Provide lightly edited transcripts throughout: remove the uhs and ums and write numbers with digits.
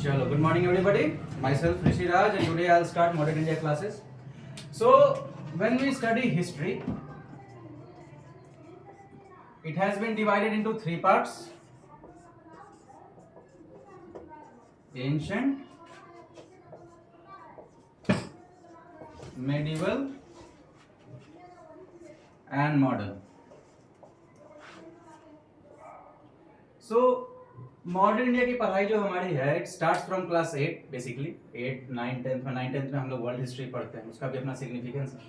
Chalo, good morning everybody. Myself Rishi Raj and today I'll start Modern India classes. So when we study history, it has been divided into three parts: ancient, medieval and modern. So modern India की पढ़ाई जो हमारी है it starts from class 8 basically 8 9 10th में 9 10th में हम लोग world history पढ़ते हैं, उसका भी अपना सिग्निफिकेंस है।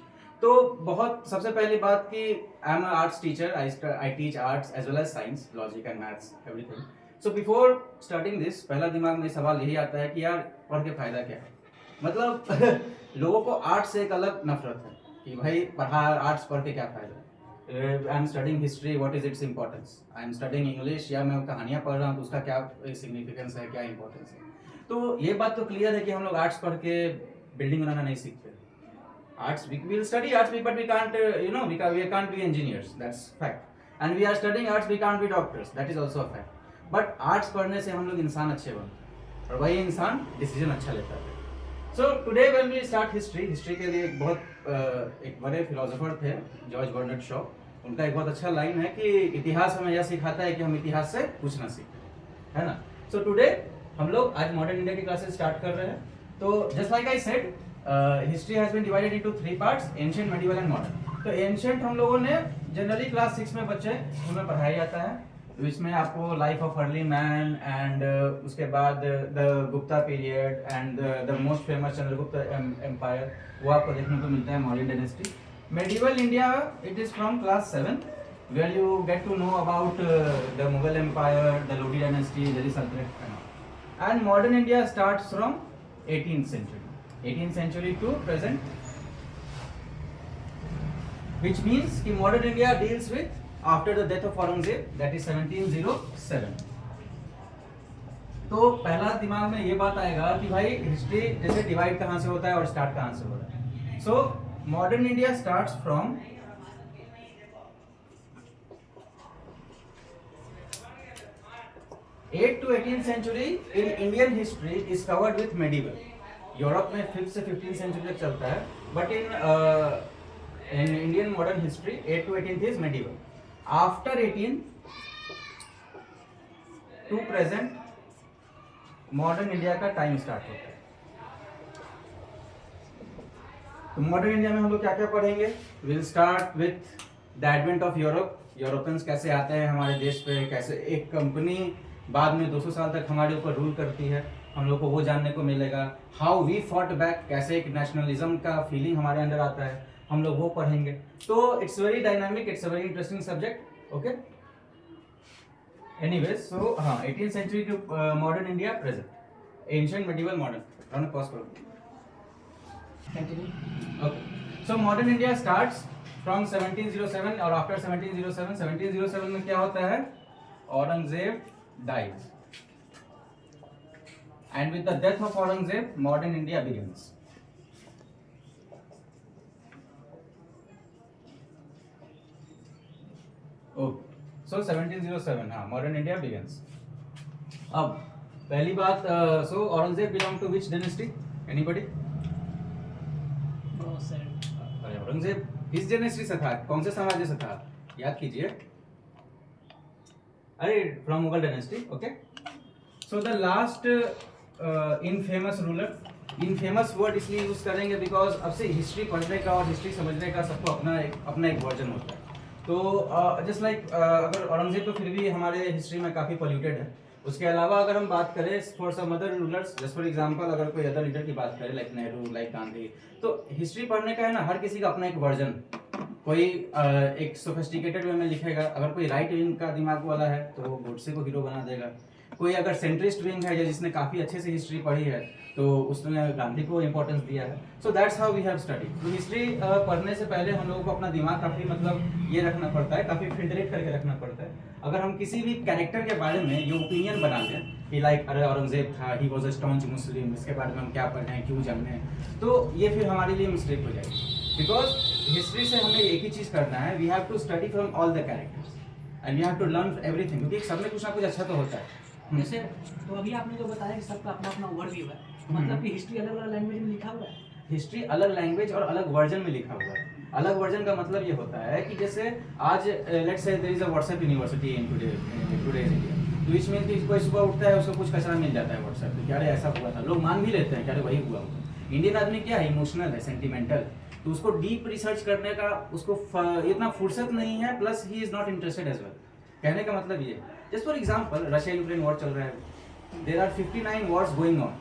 तो बहुत सबसे पहली बात कि I am arts teacher, I teach arts as well as science, logic and maths everything. So before starting this पहला दिमाग में सवाल यही आता है कि यार पढ़ के फायदा क्या है। मतलब लोगों को आर्ट्स से एक अलग नफरत है कि भाई पढ़ा आर्ट्स पढ़ के क्या फायदा है। I am studying history, what is its importance. I am studying English या मैं कहानियां पढ़ रहा हूँ तो उसका क्या सिग्निफिकेंस है, क्या इंपॉर्टेंस है। तो ये बात तो क्लियर है कि हम लोग आर्ट्स पढ़ के बिल्डिंग बनाना नहीं सीखते। Arts we will study arts but we can't we can't be engineers, that's fact. And we are studying arts, we can't be doctors, that is also a fact. But arts पढ़ने से हम लोग इंसान अच्छे बनते और वही इंसान डिसीजन अच्छा लेता है। So today when we start history के लिए एक बहुत एक बड़े फिलोसोफर थे जॉर्ज बर्नार्ड शॉ। उनका एक बहुत अच्छा लाइन है कि इतिहास हमें यह सिखाता है कि हम इतिहास से कुछ ना सीखें, है ना। सो टुडे हम लोग आज मॉडर्न इंडिया की क्लासेस स्टार्ट कर रहे हैं। तो just like I said, history has been divided into three parts: ancient, medieval and modern. तो एंशिएंट हम लोगों ने जनरली क्लास 6 में बच्चे स्कूल में पढ़ाया जाता है। तो इसमें आपको life of early man and उसके बाद the Gupta period and the most famous Chandragupta empire वो आपको देखने को मिलता है, Maurya dynasty. Medieval India, it is from class 7 where you get to know about the Mughal Empire, the Lodi dynasty, Delhi Sultanate and all. And modern India starts from 18th century. 18th century to present, which means कि modern India deals with after the death of Aurangzeb, that is 1707. तो पहला दिमाग में ये बात आएगा कि भाई हिस्ट्री जैसे डिवाइड कहाँ से होता है और स्टार्ट कहाँ से होता है। सो modern India starts from 8th to 18th century in Indian history is covered with medieval. Europe में 5th से 15th century तक चलता है, but in Indian modern history 8th to 18th is medieval. After 18th to present modern India का time start होता है। तो modern India में हम लोग क्या क्या पढ़ेंगे? Will start with the advent of Europe. Europeans कैसे आते हैं हमारे देश पे, कैसे एक कंपनी बाद में 200 साल तक हमारे ऊपर रूल करती है, हम लोग को वो जानने को मिलेगा। हाउ वी फॉट बैक, कैसे एक नेशनलिज्म का फीलिंग हमारे अंदर आता है, हम लोग वो पढ़ेंगे। तो it's very dynamic, it's a very interesting subject. Okay, anyways, so हाँ, 18th century to modern India present, ancient, medieval, modern. Pause करो। Okay. So modern India starts from 1707 और after 1707 में क्या होता है? Aurangzeb dies, and with the death of Aurangzeb, modern India begins. Okay. So 1707 हाँ, modern India begins. अब पहली बात, so Aurangzeb belong to which dynasty? Anybody? Aurangzeb किस डायनेस्टी से था, कौन से साम्राज्य से था, याद कीजिए। अरे from Mughal dynasty. Okay, so the last infamous ruler, infamous word इसलिए यूज करेंगे बिकॉज अब से हिस्ट्री पढ़ने का और हिस्ट्री समझने का सबको अपना एक वर्जन होता है। तो जस्ट लाइक अगर औरंगजेब तो फिर भी हमारे हिस्ट्री में काफ़ी पोल्यूटेड है। उसके अलावा अगर हम बात करें for some other rulers, just for example अगर कोई अदर लीडर की बात करें लाइक नेहरू, लाइक गांधी, तो हिस्ट्री पढ़ने का है ना, हर किसी का अपना एक वर्जन। कोई एक सोफिस्टिकेटेड वे में लिखेगा, अगर कोई राइट विंग का दिमाग वाला है तो गोडसे को हीरो बना देगा। कोई अगर सेंट्रिस्ट विंग है जिसने काफ़ी अच्छे से हिस्ट्री पढ़ी है तो उसने गांधी को इंपॉर्टेंस दिया है। So that's how we have study. तो हिस्ट्री पढ़ने से पहले हम लोगों को अपना दिमाग काफ़ी मतलब ये रखना पड़ता है, काफ़ी फिल्टरेट करके रखना पड़ता है। अगर हम किसी भी कैरेक्टर के बारे में ये ओपिनियन बना लें कि लाइक अरे औरंगजेब था, ही वॉज अ स्टॉन्च मुस्लिम, इसके बारे में हम क्या पढ़ें, क्यों जानें, तो ये फिर हमारे लिए मिस्टेक हो जाएगी। बिकॉज हिस्ट्री से हमें एक ही चीज़ करना है, we have to study from all the characters and we have to learn everything, क्योंकि सब में कुछ ना कुछ अच्छा तो होता है। जैसे तो अभी आपने जो बताया कि सबका अपना अपना वर्ड व्यू है, मतलब कि हिस्ट्री अलग अलग लैंग्वेज में लिखा हुआ है। हिस्ट्री अलग लैंग्वेज और अलग वर्जन में लिखा हुआ है। अलग वर्जन का मतलब ये होता है कि जैसे आज let's say there is a WhatsApp university in today's India, तो विच मीन कि कोई सुबह उठता है उसको कुछ कचरा मिल जाता है व्हाट्सएप पे, क्या अरे ऐसा हुआ था, लोग मान भी लेते हैं क्या अरे वही हुआ होगा। इंडियन आदमी क्या है, इमोशनल है, सेंटिमेंटल, तो उसको डीप रिसर्च करने का उसको इतना फुर्सत नहीं है, plus he is not interested as well. कहने का मतलब ये, just for example Russia Ukraine war चल रहा है, there are 59 wars going on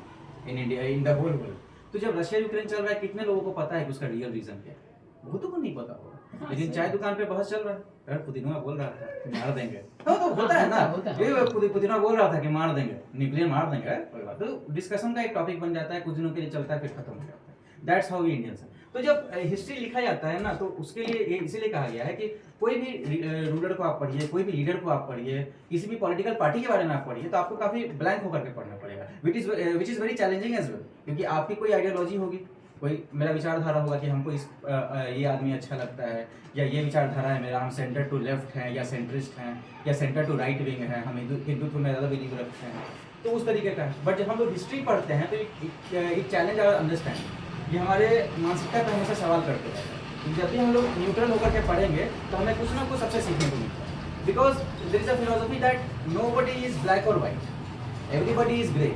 in India, in the whole world. तो जब रशिया यूक्रेन चल रहा है, कितने लोगों को पता है कि उसका रियल रीजन क्या है? बहुतों को नहीं पता होगा। लेकिन चाय दुकान पे बहस चल रहा है, यार पुतिनवा बोल रहा था कि मार देंगे, हाँ तो होता है ना, ये पुतिनवा बोल रहा था कि मार देंगे, न्यूक्लियर मार देंगे, तो डिस्कशन का एक टॉपिक बन जाता है, कुछ दिनों के लिए चलता है, फिर खत्म हो जाता है। दैट्स हाउ वी इंडियंस हैं। तो जब हिस्ट्री लिखा जाता है ना, तो उसके लिए इसीलिए कहा गया है कि कोई भी रूलर को आप पढ़िए, कोई भी लीडर को आप पढ़िए, किसी भी पॉलिटिकल पार्टी के बारे में आप पढ़िए, तो आपको काफी ब्लैंक होकर के पढ़ना पड़ेगा, which is very challenging as well, क्योंकि आपकी कोई आइडियोलॉजी होगी, कोई मेरा विचारधारा होगा कि हमको ये आदमी अच्छा लगता है, या ये विचारधारा है मेरा, हम सेंटर टू लेफ्ट हैं, या सेंट्रिस्ट हैं, या सेंटर टू राइट विंग हैं, हम हिंदुत्व में ज़्यादा बिलीव रखते हैं, तो उस तरीके का है। बट जब हम लोग हिस्ट्री पढ़ते हैं तो एक चैलेंज आवर अंडरस्टैंड, ये हमारे मानसिकता पर हमेशा सवाल करते रहते हैं। तो जब भी हम लोग न्यूट्रल होकर के पढ़ेंगे तो हमें कुछ ना कुछ सबसे सीखने को मिलता है, because there is a philosophy that nobody is black or white, everybody is grey.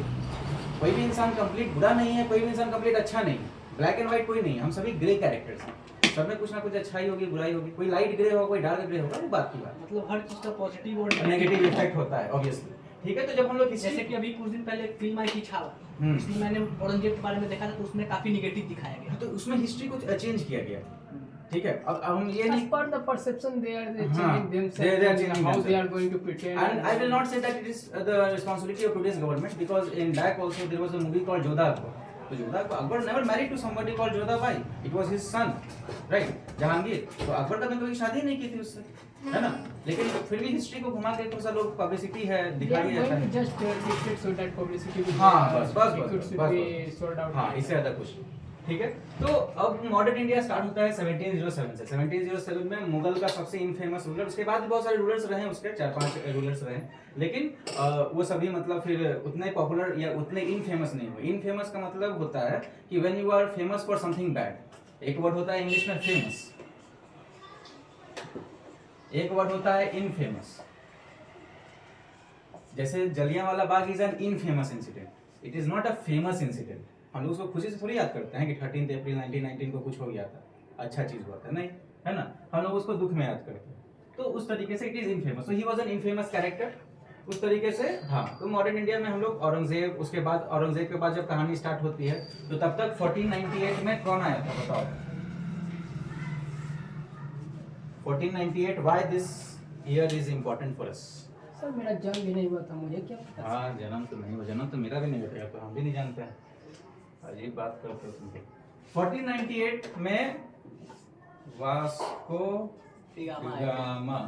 कोई भी इंसान कंप्लीट बुरा नहीं है, कोई भी इंसान कंप्लीट अच्छा नहीं है, ब्लैक एंड व्हाइट कोई नहीं है, हम सभी ग्रे कैरेक्टर्स हैं, सब में कुछ ना कुछ अच्छाई होगी, बुराई होगी, कोई लाइट ग्रे होगा, कोई डार्क ग्रे होगा, वो बात की बात, मतलब हर चीज का पॉजिटिव और नेगेटिव इफेक्ट होता है ऑब्वियसली। ठीक है, तो जब हम लोग जैसे कि अभी कुछ दिन पहले एक फिल्म आई थी छावा, इसमें मैंने औरंगजेब के बारे में देखा था, तो उसमें काफी निगेटिव दिखाया गया, तो उसमें हिस्ट्री को चेंज किया गया। ठीक है, अब हम ये नहीं, as per the perception they are changing they themselves, are changing how they themselves. are going to pretend, and I will not say that it is the responsibility of today's government, because in back also there was a movie called Jodha Akbar. So Jodha Akbar never married to somebody called Jodha Bai, it was his son, right, Jahangir. तो अकबर का कभी शादी नहीं की थी उससे, है ना, लेकिन फिर भी हिस्ट्री को घुमा के थोड़ा सा लोग पब्लिसिटी है they दिखाई are जाता going है। to just depict it so that publicity will हाँ बस it should be sorted out। हाँ, इससे ज्यादा कुछ। ठीक है, तो अब मॉडर्न इंडिया स्टार्ट होता है 1707 से। 1707 में मुगल का सबसे इनफेमस रूलर, उसके बाद भी बहुत सारे रूलर्स रहे, उसके 4-5 रूलर्स रहे, लेकिन वो सभी मतलब फिर उतने पॉपुलर या उतने इनफेमस नहीं हुए। इनफेमस का मतलब होता है कि when you are famous for something bad. एक वर्ड होता है इंग्लिश में फेमस, एक वर्ड होता है इनफेमस। जैसे Jallianwala Bagh is an infamous incident, it is not a famous incident. हम लोग उसको खुशी से थोड़ी याद करते हैं कि 13 अप्रैल 1919 को कुछ हो गया था, अच्छा चीज हुआ था, नहीं, है ना, हम लोग उसको दुख में याद करते हैं। तो उस तरीके से इट इज इनफेमस, तो he was an infamous character उस तरीके से। हाँ, तो मॉडर्न इंडिया में हम लोग औरंगजेब, उसके बाद औरंगजेब के बाद जब कहानी स्टार्ट होती है, तो तब तक 1498 में कौन आया था बताओ? 1498, why this year is important for us? Sir मेरा जन्म भी नहीं हुआ था, मुझे क्या पता। हाँ, जन्म तो नहीं हुआ, जन्म तो मेरा भी नहीं हुआ, तो हम भी नहीं जानते हैं, अजीब बात करते हो तुम। 1498 में वास्को गामा।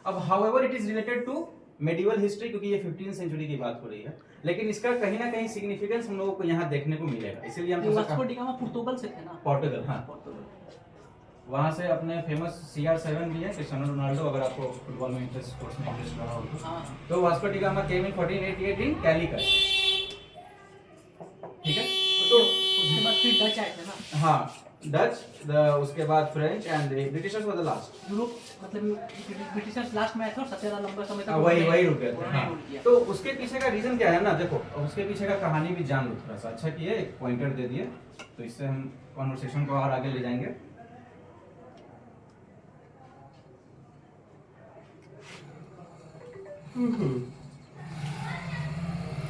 अब however it is related to medieval history, क्योंकि ये 15th सेंचुरी की बात हो रही है, लेकिन इसका कहीं ना कहीं सिग्निफिकेंस हम लोगों को यहाँ देखने को मिलेगा, इसीलिए हम वास्को डी गामा पुर्तगाल से थे ना, पोर्टुगल, हाँ, पोर्तुगल। वहाँ से अपने फेमस CR7 भी है, क्रिस्टियानो रोनाल्डो, अगर आपको फुटबॉल में इंटरेस्ट, स्पोर्ट्स में इंटरेस्ट रहा हो तो वास्को डी गामा केम इन 1488 इन कैलिकट। ठीक है, तो उसके बाद फिर डच आए थे ना। हाँ, डच, उसके बाद French and Britishers were the last. Europe मतलब ब्रिटिशर्स लास्ट में आए थे और सबसे ज्यादा लंबा समय तक वही रुके थे। उन्होंने हाँ, रूल किया। तो उसके पीछे का रीजन क्या है ना, देखो उसके पीछे का कहानी भी जान लो थोड़ा सा। अच्छा किए एक पॉइंटर दे दिए, तो इससे हम कॉन्वर्सेशन को और आगे ले जाएंगे।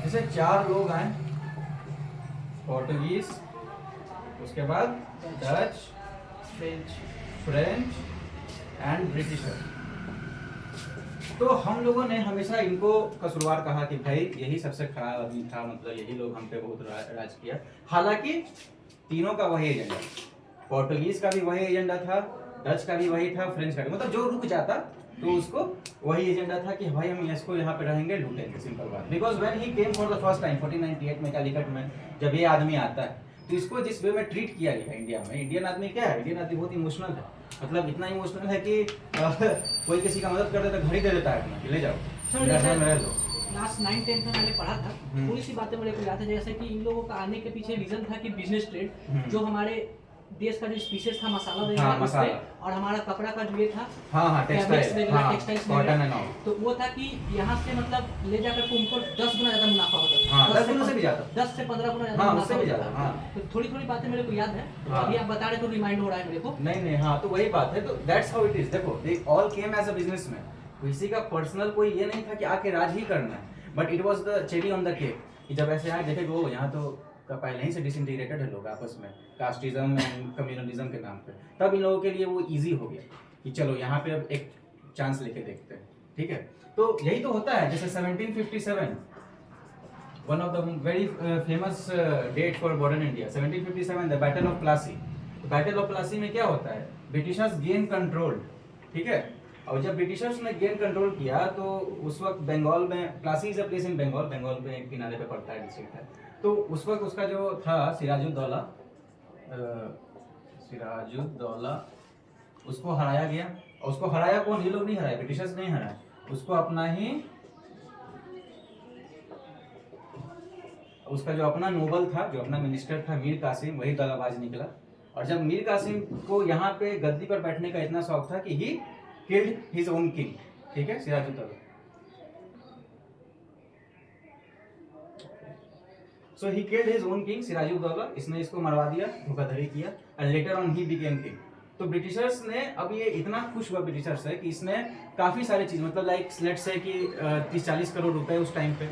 जैसे 4 लोग आए, पोर्टुगीज, उसके बाद डच, फ्रेंच एंड ब्रिटिशर। तो हम लोगों ने हमेशा इनको कसूरवार कहा कि भाई यही सबसे खराब आदमी था, मतलब यही लोग हम पे बहुत राज किया। हालांकि तीनों का वही एजेंडा, पोर्टुगीज का भी वही एजेंडा था, डच का भी वही था, फ्रेंच का भी, मतलब जो रुक जाता तो उसको वही एजेंडा था कि भाई हम इसको यहाँ पे रहेंगे, लूटेंगे, सिंपल बात। Because when he came for the first time 1498 में कैलिकट में, जब ये आदमी आता है, तो इसको जिस वे में ट्रीट किया गया इंडिया में, इंडियन आदमी क्या है, इंडियन आदमी बहुत इमोशनल है, मतलब इतना इमोशनल है कि कोई किसी का मदद कर देता, घर ही दे देता है अपना, ले जाओ, सर, जैसे रह लो। क्लास 9 10 में मैंने पढ़ा था, थोड़ी सी बातें मेरे को याद है, जैसे कि इन लोगों का आने के पीछे रीजन था कि बिजनेस ट्रेड, जो हमारे देश का जो स्पीसीज था मसाला वगैरह, हाँ, उस पे, मसाला। और हमारा कपड़ा का जो ये था हाँ fabrics टेक्सटाइल, वगैरह, हाँ textiles कॉटन वगैरह, एंड ऑल। तो वो था कि यहाँ से मतलब ले जाकर के उनको 10 गुना ज्यादा मुनाफा होता था। हाँ, 10 गुना से भी ज्यादा। 10 से 15 गुना ज्यादा हाँ, मुनाफा उससे भी होता ज्यादा, था। हाँ। तो थोड़ी थोड़ी बातें मेरे को याद है, तो हाँ। अभी आप बता रहे तो रिमाइंड हो रहा है मेरे को। नहीं हाँ, तो वही बात है, तो दैट्स हाउ इट इज। देखो they all came as a businessman, किसी का पर्सनल कोई ये नहीं था कि आके राज ही करना है, but it was the cherry on the cake कि जब ऐसे आए देखे वो यहाँ तो पहले ही से डिसइंटीग्रेटेड है लोग आपस में, कास्टिज्म एंड कम्युनलिज्म के नाम पे, तब इन लोगों के लिए वो इजी हो गया कि चलो यहाँ पे अब एक चांस लेके देखते हैं, ठीक है। तो यही तो होता है, जैसे 1757 one of the very famous date for modern India, 1757 the battle of Plassey. Battle of Plassey में क्या होता है, ब्रिटिशर्स गेन कंट्रोल, ठीक है। और जब ब्रिटिशर्स ने गेन कंट्रोल किया तो उस वक्त बंगाल में, Plassey is a place in Bengal, Bengal में एक किनारे पे पड़ता है, डिस्ट्रिक्ट है। तो उस वक्त उसका जो था सिराजुद्दौला, सिराजुद्दौला उसको हराया गया। और उसको हराया कौन, ये लोग नहीं हराए, ब्रिटिशर्स नहीं हराए, उसको अपना ही, उसका जो अपना नोबल था, जो अपना मिनिस्टर था मीर कासिम, वही दगाबाज निकला। और जब मीर कासिम को यहाँ पे गद्दी पर बैठने का इतना शौक था कि he killed his own king, ठीक है, Sirajuddaula. So he killed his own king Sirajuddaula, इसने इसको मरवा दिया, धोखाधड़ी किया, and later on he became king. तो ब्रिटिशर्स ने, अब ये इतना खुश हुआ ब्रिटिशर्स से कि इसने काफ़ी सारे चीज़, मतलब लाइक लेट्स से कि 30-40 करोड़ रुपए उस टाइम पे,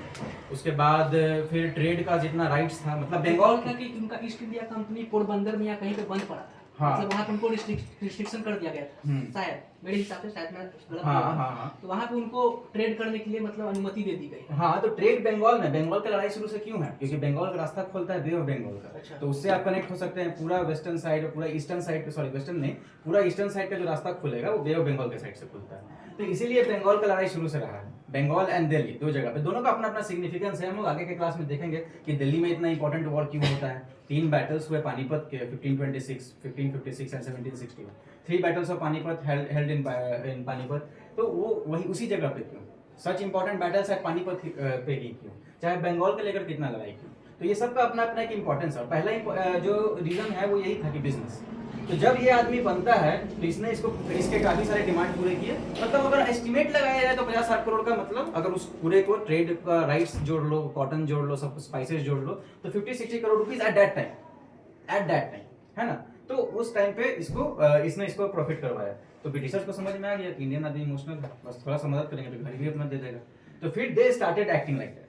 उसके बाद फिर ट्रेड का जितना राइट्स था, मतलब बंगाल बंगाल का कि उनका ईस्ट इंडिया कंपनी पोरबंदर में या कहीं पे बंद पड़ा था, हाँ। मतलब वहाँ पे उनको रिस्ट्रिक्शन कर दिया गया था, शायद मेरे हिसाब से, शायद मैं गलत हाँ, बोल रहा हूँ। हाँ, हाँ। तो वहाँ पे उनको ट्रेड करने के लिए मतलब अनुमति दे दी गई। हाँ, तो ट्रेड बंगाल में, बंगाल का लड़ाई शुरू से क्यों है, क्योंकि बंगाल का रास्ता खोलता है बे ऑफ बंगाल का। अच्छा। तो उससे आप कनेक्ट हो सकते हैं, पूरा वेस्टर्न साइड, पूरा ईस्टर्न साइड, सॉरी वेस्टर्न नहीं, पूरा ईस्टर्न साइड का जो रास्ता खुलेगा वो बे ऑफ बंगाल के साइड से खुलता है। तो इसीलिए बंगाल का लड़ाई शुरू से रहा है, बंगाल एंड दिल्ली दो जगह पे, दोनों का अपना अपना सिग्निफिकेंस है। हम लोग आगे के क्लास में देखेंगे कि दिल्ली में इतना इंपॉर्टेंट वॉर क्यों होता है। 3 बैटल्स हुए पानीपत के, 1526, 1556 and 1761। 3 battles of Panipat held in Panipat. तो वो वही उसी जगह पे क्यों, सच इंपॉर्टेंट बैटल्स है पानीपत पे ही क्यों, चाहे बंगाल के लेकर कितना लड़ाई क्यों। तो ये सबका अपना अपना एक इंपॉर्टेंस है। और पहला जो रीजन है वो यही था कि बिजनेस। तो जब ये आदमी बनता है तो इसने इसके काफी सारे डिमांड पूरे किए। मतलब अगर एस्टिमेट लगाया जाए तो 50-60 करोड़ का, मतलब अगर उस पूरे को ट्रेड का राइट्स जोड़ लो, कॉटन जोड़ लो, सब स्पाइसेस जोड़ लो, तो 50-60 crore rupees at that time, है ना। तो उस टाइम पे इसने इसको प्रॉफिट करवाया। तो ब्रिटिशर्स को समझ में आ गया कि इंडियन आदमी इमोशनल है, बस थोड़ा सा मदद करेंगे तो घर भी अपना दे देगा। तो फिर they started acting like that.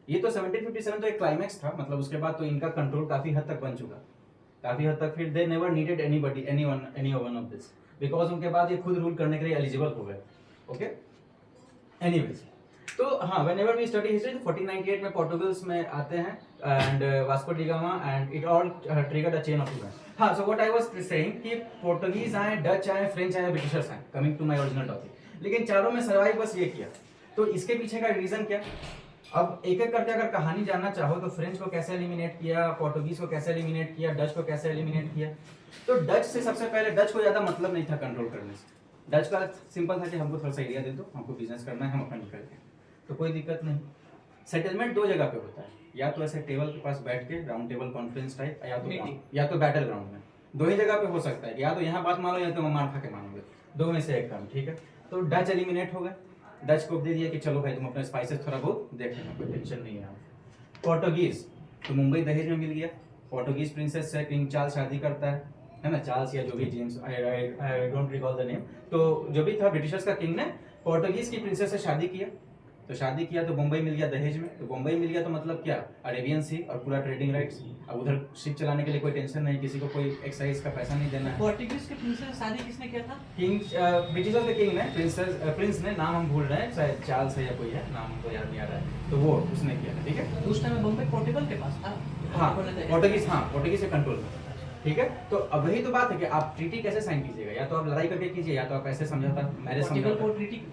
ये तो 1757 तो एक क्लाइमैक्स था, मतलब उसके बाद तो इनका कंट्रोल काफी हद तक बन चुका, काफी हद तक। फिर they never needed anybody, any one of this, because उनके बाद ये खुद रूल करने के लिए एलिजिबल हो गए। ओके, एनीवेज, तो हाँ, व्हेनेवर वी स्टडी हिस्ट्री, तो 1498 में पोर्टुगल्स में आते हैं and Vasco da Gama, and it all triggered a chain of events. हाँ, so what I was saying कि पोर्टुगीज आए, डच आए, फ्रेंच आए, ब्रिटिशर्स आए, coming to my original topic, लेकिन चारों में सर्वाइव बस ये किया। तो इसके पीछे का रीजन क्या? अब एक एक करके अगर कहानी जानना चाहो तो फ्रेंच को कैसे एलिमिनेट किया, पोर्टुगीज को कैसे एलिमिनेट किया, डच को कैसे एलिमिनेट किया। तो डच से सबसे पहले, डच को ज्यादा मतलब नहीं था कंट्रोल करने से। डच का सिंपल था कि हमको थोड़ा सा एरिया दे दो, हमको बिजनेस करना है, हम अपना निकल गए, तो कोई दिक्कत नहीं। सेटलमेंट 2 जगह पे होता है, या तो ऐसे टेबल के पास बैठ के राउंड टेबल कॉन्फ्रेंस टाइप, या तो बैटल ग्राउंड में। 2 ही जगह पे हो सकता है, या तो यहाँ बात मानो या तो मार खा के मानोगे, 2 में से एक काम, ठीक है। तो डच एलिमिनेट हो गए, डच को दे दिया कि चलो भाई तुम अपने स्पाइसेस थोड़ा बहुत देख लेना, कोई टेंशन नहीं है। पोर्टुगीज तो मुंबई दहेज में मिल गया। पोर्टुगीज प्रिंसेस से किंग चार्ल्स शादी करता है ना, चार्ल्स या जो भी, James, I don't recall the name. तो जो भी था ब्रिटिशर्स का किंग ने पोर्टुगीज की प्रिंसेस से शादी किया। तो शादी किया तो मुंबई मिल गया दहेज में। तो मुंबई मिल गया तो मतलब क्या, अरेबियन सी और पूरा ट्रेडिंग राइट्स। अब उधर शिप चलाने के लिए कोई टेंशन नहीं, किसी को कोई एक्साइज का पैसा नहीं देना है। पोर्टुगीज के प्रिंसेस से शादी किसने किया था? किंग, ब्रिटिशर्स के किंग ने, प्रिंस ने, नाम हम भूल रहे हैं, शायद चार्ल्स है या कोई है, नाम हमको याद नहीं आ रहा है, तो वो उसने किया था, ठीक है। तो उस टाइम में बम्बई पोर्टुगल के पास था। हाँ, पोर्टुगीज, हाँ पोर्टुगीज से कंट्रोल में, ठीक है। तो अब वही तो बात है कि आप ट्रीटी कैसे साइन कीजिएगा, या तो आप लड़ाई करके कीजिए, या तो आप ऐसे समझौता, मैरिज समझौता,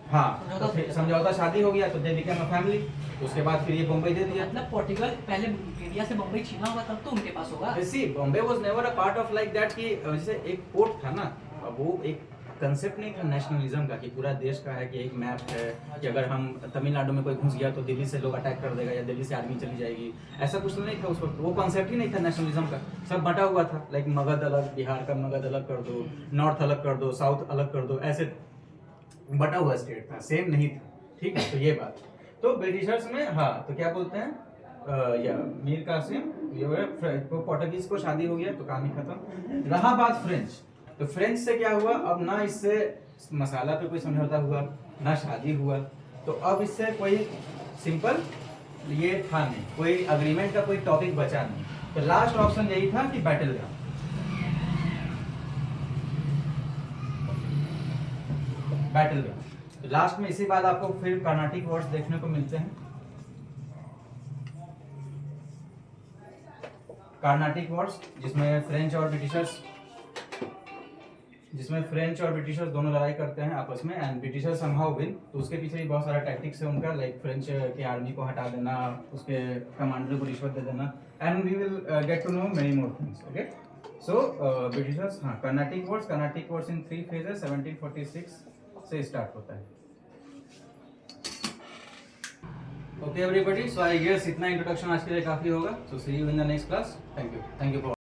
हाँ, तो फिर समझौता शादी हो गया तो दे बिकेम अ फैमिली। उसके बाद फिर ये मुंबई दे दिया। मतलब पोर्टुगल पहले इंडिया से बम्बई छीना होगा तब तो उनके पास होगा। See Bombay was never a part of like that कि जैसे एक पोर्ट था ना, वो एक कंसेप्ट नहीं था नेशनलिज्म का कि पूरा देश का है कि एक मैप है कि अगर हम तमिलनाडु में कोई घुस गया तो दिल्ली से लोग अटैक कर देगा या दिल्ली से आर्मी चली जाएगी, ऐसा कुछ तो नहीं था उस वक्त, वो कॉन्सेप्ट ही नहीं था नेशनलिज्म का। सब बटा हुआ था, लाइक मगध अलग, बिहार का मगध अलग कर दो, नॉर्थ अलग कर दो, साउथ अलग कर दो, ऐसे बटा हुआ स्टेट था, सेम नहीं था। ठीक है, तो ये बात। तो ब्रिटिशर्स में हाँ, तो क्या बोलते हैं या मीर कासिम को पोर्टुगीज को शादी हो गया तो कहानी खत्म। रहा बात फ्रेंच, तो फ्रेंच से क्या हुआ, अब ना इससे मसाला पे कोई समझौता हुआ, ना शादी हुआ, तो अब इससे कोई सिंपल ये था नहीं, कोई अग्रीमेंट का कोई टॉपिक बचा नहीं। तो लास्ट ऑप्शन यही था कि बैटल ग्राउंड। बैटल ग्राउंड तो लास्ट में इसी बात आपको फिर कार्नाटिक वर्ड्स देखने को मिलते हैं। कार्नाटिक वर्ड्स जिसमें फ्रेंच और ब्रिटिशर्स दोनों लड़ाई करते हैं आपस में, एंड ब्रिटिशर्स समहाउ विन। तो उसके पीछे भी बहुत सारा टैक्टिक्स है उनका, लाइक फ्रेंच की आर्मी को हटा देना, उसके कमांडर को रिश्वत दे देना, and we will get to know many more things. Okay, so Britishers, हाँ, कार्नाटिक वर्ड्स इन 3 फेजेस 1746 से स्टार्ट होता है। Okay everybody, so I guess इतना इंट्रोडक्शन आज के लिए काफी होगा। So see you in the next class. Thank you for